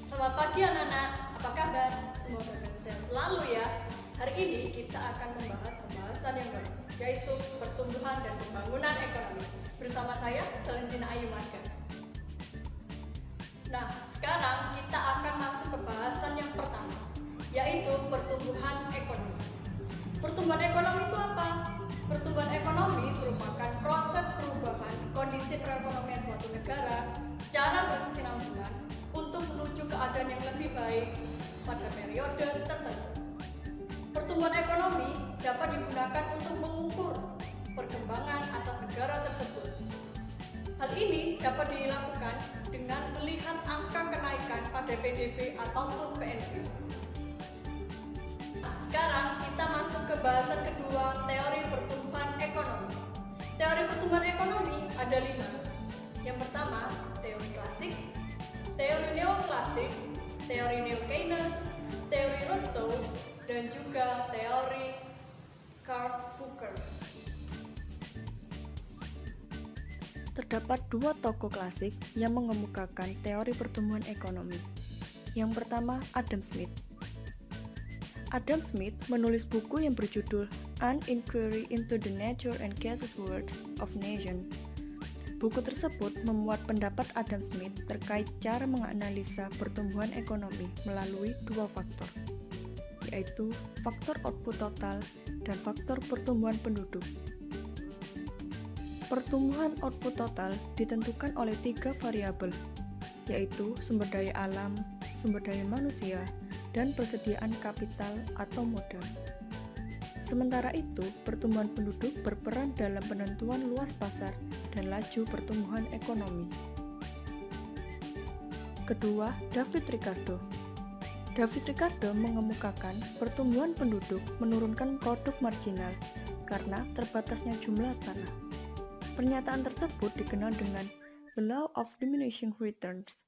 Selamat pagi anak-anak, apa kabar? Semoga kalian sehat selalu ya. Hari ini kita akan membahas pembahasan yang baru, yaitu pertumbuhan dan pembangunan ekonomi. Bersama saya, Valentina Ayu Marga. Nah, sekarang kita akan masuk ke bahasan yang pertama, yaitu pertumbuhan ekonomi. Pertumbuhan ekonomi itu apa? Pertumbuhan ekonomi merupakan proses perubahan kondisi perekonomian suatu negara secara berkesinambungan untuk menuju keadaan yang lebih baik pada periode tertentu. Pertumbuhan ekonomi dapat digunakan untuk mengukur perkembangan atas negara tersebut. Hal ini dapat dilakukan dengan melihat angka kenaikan pada PDB ataupun PNB. Nah, sekarang kita masuk ke bahasan kedua, teori pertumbuhan ekonomi. Teori pertumbuhan ekonomi ada 5. Yang pertama, teori klasik, teori neoklasik, teori neo-Keynes, teori Rostow, dan juga teori Karl Popper. Terdapat 2 tokoh klasik yang mengemukakan teori pertumbuhan ekonomi. Yang pertama, Adam Smith. Adam Smith menulis buku yang berjudul An Inquiry into the Nature and Cases World of Nations. Buku tersebut memuat pendapat Adam Smith terkait cara menganalisa pertumbuhan ekonomi melalui 2 faktor, yaitu faktor output total dan faktor pertumbuhan penduduk. Pertumbuhan output total ditentukan oleh 3 variabel, yaitu sumber daya alam, sumber daya manusia, dan persediaan kapital atau modal. Sementara itu, pertumbuhan penduduk berperan dalam penentuan luas pasar dan laju pertumbuhan ekonomi. Kedua, David Ricardo. David Ricardo mengemukakan pertumbuhan penduduk menurunkan produk marginal karena terbatasnya jumlah tanah. Pernyataan tersebut dikenal dengan The Law of Diminishing Returns.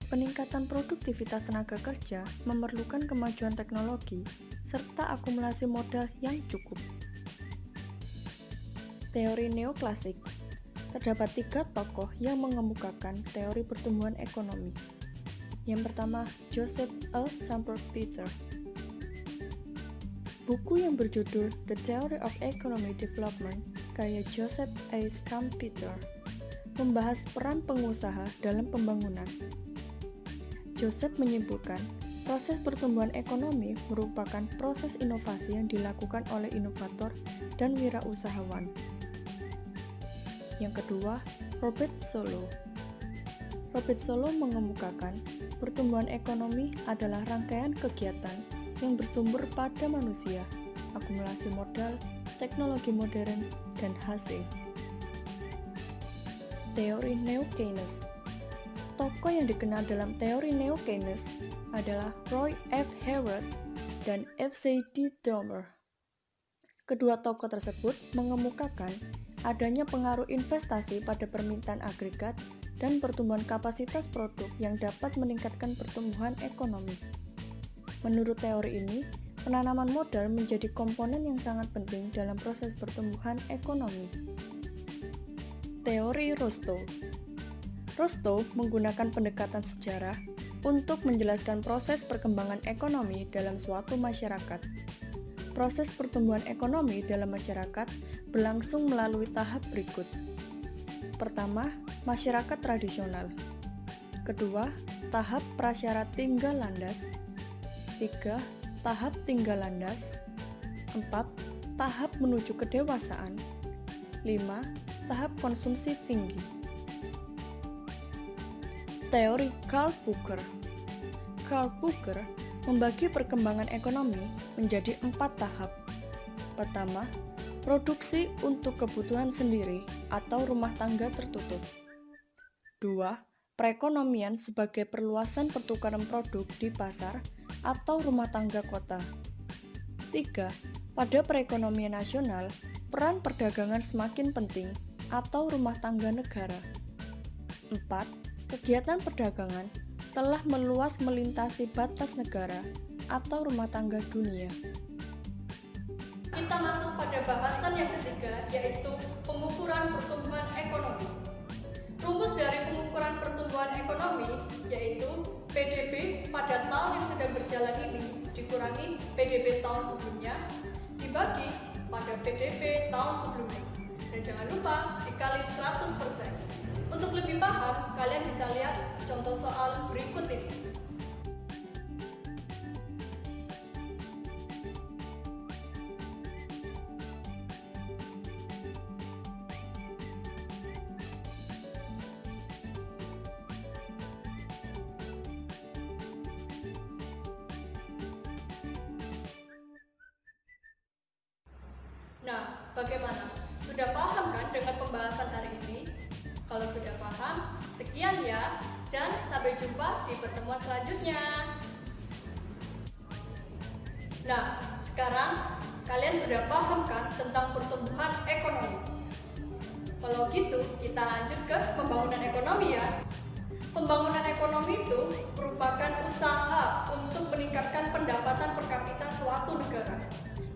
Peningkatan produktivitas tenaga kerja memerlukan kemajuan teknologi serta akumulasi modal yang cukup. Teori neoklasik. Terdapat 3 tokoh yang mengemukakan teori pertumbuhan ekonomi. Yang pertama, Joseph L. Schumpeter. Buku yang berjudul The Theory of Economic Development karya Joseph A. Schumpeter membahas peran pengusaha dalam pembangunan. Joseph menyimpulkan, proses pertumbuhan ekonomi merupakan proses inovasi yang dilakukan oleh inovator dan wirausahawan. Yang kedua, Robert Solow. Robert Solow mengemukakan pertumbuhan ekonomi adalah rangkaian kegiatan yang bersumber pada manusia, akumulasi modal, teknologi modern, dan hasil. Teori neo-Keynes. Tokoh yang dikenal dalam teori neo-Keynes adalah Roy F. Howard dan F.C.D. Domer. Kedua tokoh tersebut mengemukakan adanya pengaruh investasi pada permintaan agregat dan pertumbuhan kapasitas produk yang dapat meningkatkan pertumbuhan ekonomi. Menurut teori ini, penanaman modal menjadi komponen yang sangat penting dalam proses pertumbuhan ekonomi. Teori Rostow. Rostow menggunakan pendekatan sejarah untuk menjelaskan proses perkembangan ekonomi dalam suatu masyarakat. Proses pertumbuhan ekonomi dalam masyarakat berlangsung melalui tahap berikut. Pertama, masyarakat tradisional. Kedua, tahap prasyarat tinggal landas. 3. Tahap tinggal landas. 4. Tahap menuju kedewasaan. 5. Tahap konsumsi tinggi. Teori Karl Popper. Karl Popper membagi perkembangan ekonomi menjadi 4 tahap. Pertama, Produksi untuk kebutuhan sendiri atau rumah tangga tertutup. 2. Perekonomian sebagai perluasan pertukaran produk di pasar atau rumah tangga kota. 3. Pada perekonomian nasional, peran perdagangan semakin penting atau rumah tangga negara. 4. Kegiatan perdagangan telah meluas melintasi batas negara atau rumah tangga dunia. Kita masuk pada bahasan yang ketiga, yaitu pengukuran pertumbuhan ekonomi. Rumus dari pengukuran pertumbuhan ekonomi yaitu PDB pada tahun yang sedang berjalan ini dikurangi PDB tahun sebelumnya dibagi pada PDB tahun sebelumnya. Dan jangan lupa dikali 100%. Untuk lebih paham, kalian bisa lihat contoh soal berikut ini. Nah, bagaimana? Sudah paham kan dengan pembahasan hari ini? Kalau sudah paham, sekian ya, dan sampai jumpa di pertemuan selanjutnya. Nah, sekarang kalian sudah paham kan tentang pertumbuhan ekonomi? Kalau gitu, kita lanjut ke pembangunan ekonomi ya. Pembangunan ekonomi itu merupakan usaha untuk meningkatkan pendapatan per kapita suatu negara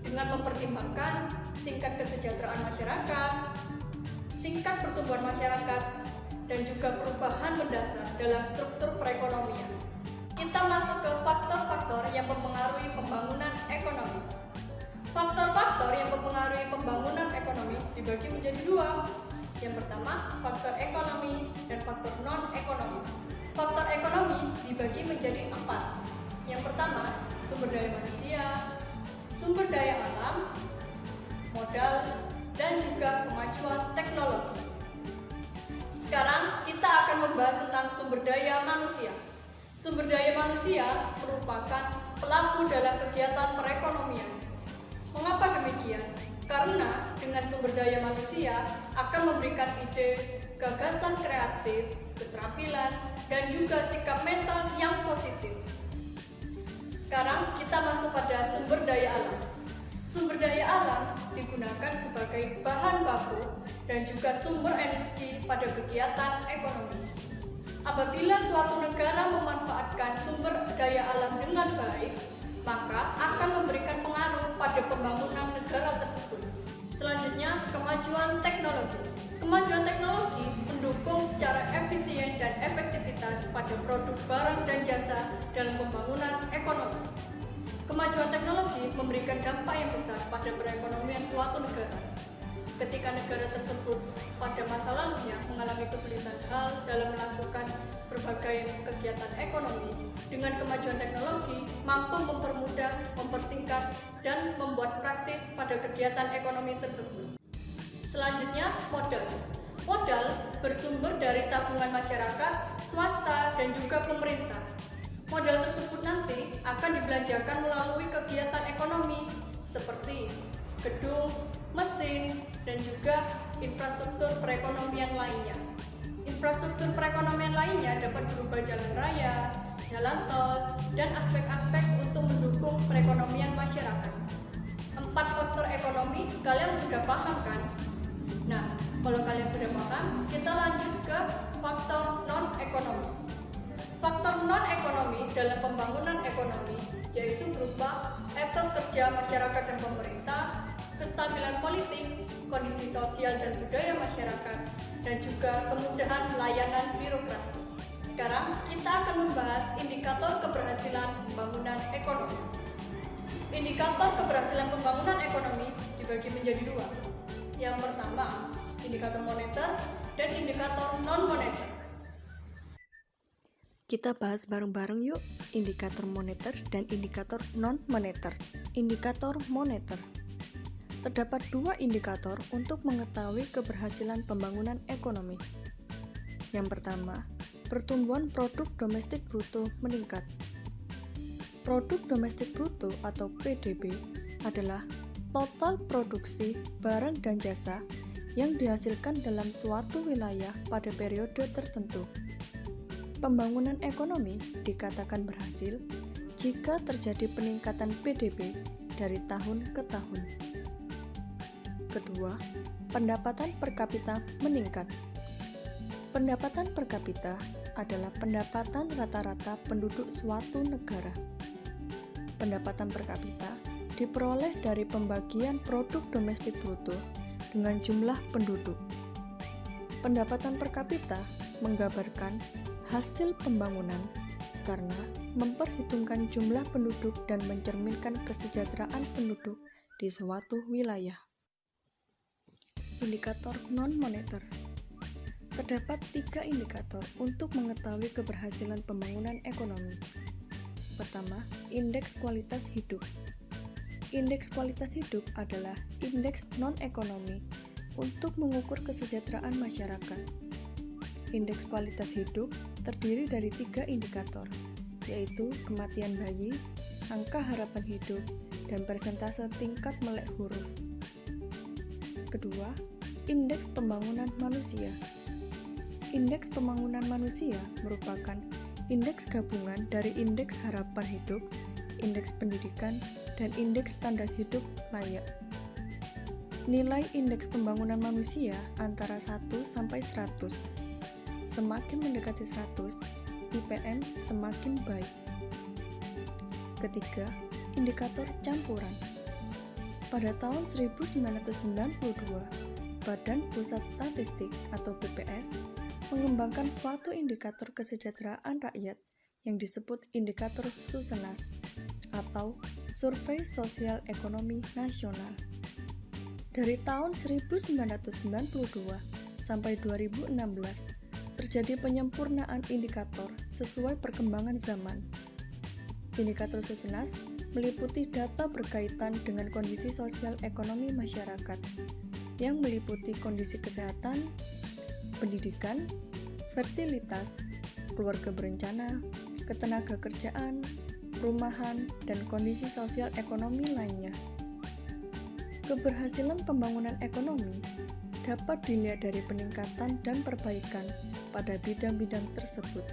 dengan mempertimbangkan tingkat kesejahteraan masyarakat, tingkat pertumbuhan masyarakat, dan juga perubahan mendasar dalam struktur perekonomian. Kita masuk ke faktor-faktor yang mempengaruhi pembangunan ekonomi. Faktor-faktor yang mempengaruhi pembangunan ekonomi dibagi menjadi dua. Yang pertama, faktor ekonomi dan faktor non-ekonomi. Faktor ekonomi dibagi menjadi 4. Yang pertama, sumber daya manusia, sumber daya alam, modal, dan juga kemajuan teknologi. Sekarang kita akan membahas tentang sumber daya manusia. Sumber daya manusia merupakan pelaku dalam kegiatan perekonomian. Mengapa demikian? Karena dengan sumber daya manusia akan memberikan ide, gagasan kreatif, keterampilan, dan juga sikap mental yang positif. Sekarang kita masuk pada sumber daya alam. Sumber daya alam digunakan sebagai bahan baku dan juga sumber energi pada kegiatan ekonomi. Apabila suatu negara memanfaatkan sumber daya alam dengan baik, maka akan memberikan pengaruh pada pembangunan negara tersebut. Selanjutnya, kemajuan teknologi. Kemajuan teknologi mendukung secara efisien dan efektivitas pada produk barang dan jasa dalam pembangunan ekonomi. Kemajuan teknologi memberikan dampak yang besar pada perekonomian suatu negara. Ketika negara tersebut pada masa lalunya mengalami kesulitan hal dalam melakukan berbagai kegiatan ekonomi, dengan kemajuan teknologi mampu mempermudah, mempersingkat, dan membuat praktis pada kegiatan ekonomi tersebut. Selanjutnya, modal. Modal bersumber dari tabungan masyarakat, swasta, dan juga pemerintah. Modal tersebut nanti akan dibelanjakan melalui kegiatan ekonomi seperti gedung, mesin, dan juga infrastruktur perekonomian lainnya. Infrastruktur perekonomian lainnya dapat berupa jalan raya, jalan tol, dan aspek-aspek untuk mendukung perekonomian masyarakat. 4 faktor ekonomi kalian sudah paham kan? Nah, kalau kalian sudah paham, kita lanjut ke faktor non-ekonomi. Faktor non-ekonomi dalam pembangunan ekonomi yaitu berupa etos kerja masyarakat dan pemerintah, kestabilan politik, kondisi sosial dan budaya masyarakat, dan juga kemudahan layanan birokrasi. Sekarang kita akan membahas indikator keberhasilan pembangunan ekonomi. Indikator keberhasilan pembangunan ekonomi dibagi menjadi 2. Yang pertama, indikator moneter dan indikator non-moneter. Kita bahas bareng-bareng yuk, indikator moneter dan indikator non-moneter. Indikator moneter. Terdapat 2 indikator untuk mengetahui keberhasilan pembangunan ekonomi. Yang pertama, pertumbuhan produk domestik bruto meningkat. Produk domestik bruto atau PDB adalah total produksi barang dan jasa yang dihasilkan dalam suatu wilayah pada periode tertentu. Pembangunan ekonomi dikatakan berhasil jika terjadi peningkatan PDB dari tahun ke tahun. Kedua, pendapatan per kapita meningkat. Pendapatan per kapita adalah pendapatan rata-rata penduduk suatu negara. Pendapatan per kapita diperoleh dari pembagian produk domestik bruto dengan jumlah penduduk. Pendapatan per kapita menggambarkan hasil pembangunan karena memperhitungkan jumlah penduduk dan mencerminkan kesejahteraan penduduk di suatu wilayah. Indikator non-moneter. Terdapat 3 indikator untuk mengetahui keberhasilan pembangunan ekonomi. Pertama, indeks kualitas hidup. Indeks kualitas hidup adalah indeks non-ekonomi untuk mengukur kesejahteraan masyarakat. Indeks kualitas hidup terdiri dari 3 indikator, yaitu kematian bayi, angka harapan hidup, dan persentase tingkat melek huruf. Kedua, indeks pembangunan manusia. Indeks pembangunan manusia merupakan indeks gabungan dari indeks harapan hidup, indeks pendidikan, dan indeks standar hidup layak. Nilai indeks pembangunan manusia antara 1 sampai 100. Semakin mendekati 100, IPM semakin baik. Ketiga, indikator campuran. Pada tahun 1992, Badan Pusat Statistik atau BPS mengembangkan suatu indikator kesejahteraan rakyat yang disebut indikator Susenas atau Survei Sosial Ekonomi Nasional. Dari tahun 1992 sampai 2016 terjadi penyempurnaan indikator sesuai perkembangan zaman. Indikator Susenas meliputi data berkaitan dengan kondisi sosial ekonomi masyarakat yang meliputi kondisi kesehatan, pendidikan, fertilitas, keluarga berencana, ketenagakerjaan, perumahan, dan kondisi sosial ekonomi lainnya. Keberhasilan pembangunan ekonomi dapat dilihat dari peningkatan dan perbaikan pada bidang-bidang tersebut.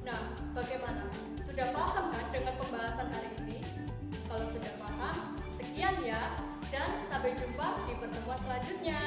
Nah, bagaimana? Sudah paham kan dengan pembahasan hari ini? Kalau sudah paham, sekian ya, dan sampai jumpa di pertemuan selanjutnya.